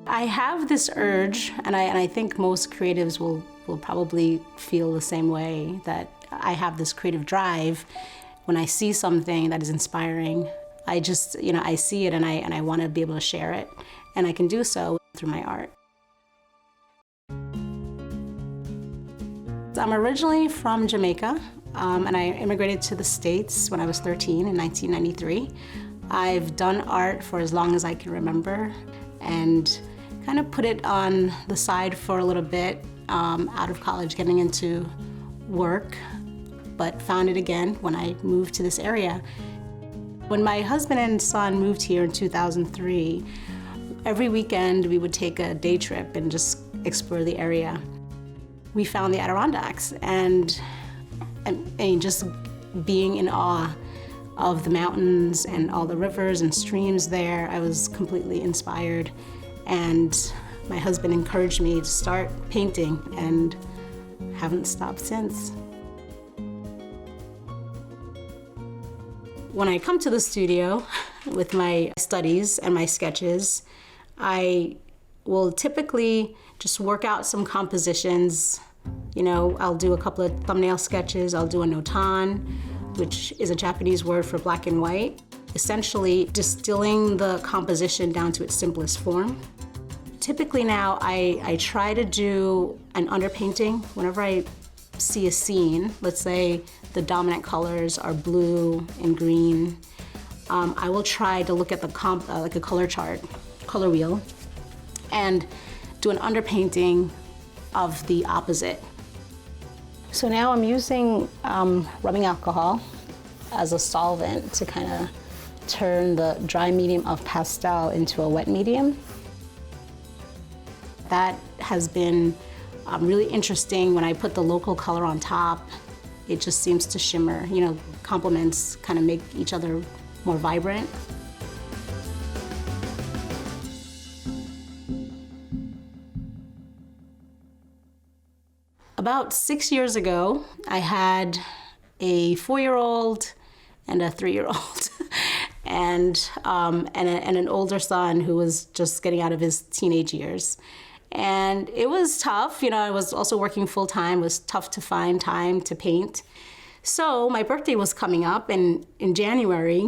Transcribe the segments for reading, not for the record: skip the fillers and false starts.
I have this urge, and I think most creatives will probably feel the same way, that I have this creative drive. When I see something that is inspiring, I just, I see it and I want to be able to share it, and I can do so through my art. I'm originally from Jamaica, and I immigrated to the States when I was 13 in 1993. I've done art for as long as I can remember, and kind of put it on the side for a little bit out of college, getting into work, but found it again when I moved to this area. When my husband and son moved here in 2003, every weekend we would take a day trip and just explore the area. We found the Adirondacks, and just being in awe of the mountains and all the rivers and streams there, I was completely inspired. And my husband encouraged me to start painting, and haven't stopped since. When I come to the studio with my studies and my sketches, I will typically just work out some compositions. I'll do a couple of thumbnail sketches, I'll do a notan, which is a Japanese word for black and white, essentially distilling the composition down to its simplest form. Typically now, I try to do an underpainting whenever I see a scene. Let's say the dominant colors are blue and green. I will try to look at the like a color chart, color wheel, and do an underpainting of the opposite. So now I'm using rubbing alcohol as a solvent to kind of turn the dry medium of pastel into a wet medium. That has been really interesting. When I put the local color on top, it just seems to shimmer. Complements kind of make each other more vibrant. About 6 years ago, I had a 4-year-old and a 3-year-old, and an older son who was just getting out of his teenage years. And it was tough. I was also working full time. It was tough to find time to paint. So my birthday was coming up, and in January,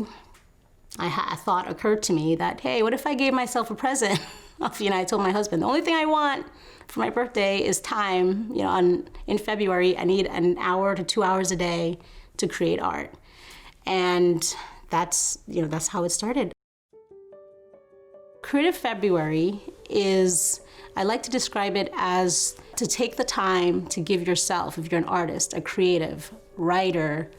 a thought occurred to me that, hey, what if I gave myself a present? I told my husband, the only thing I want for my birthday is time. In February, I need an hour to 2 hours a day to create art. And that's how it started. Creative February is, I like to describe it as to take the time to give yourself, if you're an artist, a creative, writer,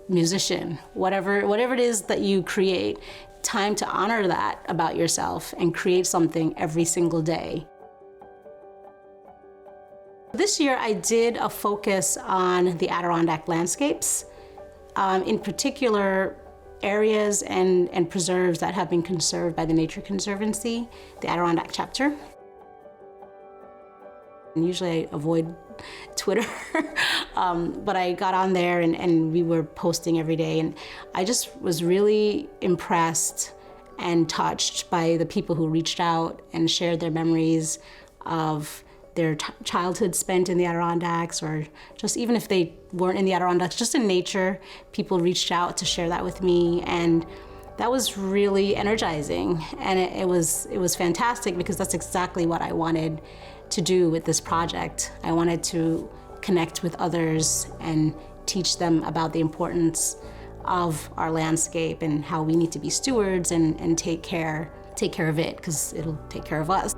musician, whatever it is that you create, time to honor that about yourself and create something every single day. This year I did a focus on the Adirondack landscapes, in particular areas and preserves that have been conserved by the Nature Conservancy, the Adirondack chapter. And usually I avoid Twitter, but I got on there and we were posting every day, and I just was really impressed and touched by the people who reached out and shared their memories of their childhood spent in the Adirondacks, or just even if they weren't in the Adirondacks, just in nature, people reached out to share that with me, and that was really energizing. And it was fantastic, because that's exactly what I wanted to do with this project. I wanted to connect with others and teach them about the importance of our landscape and how we need to be stewards and take care of it, because it'll take care of us.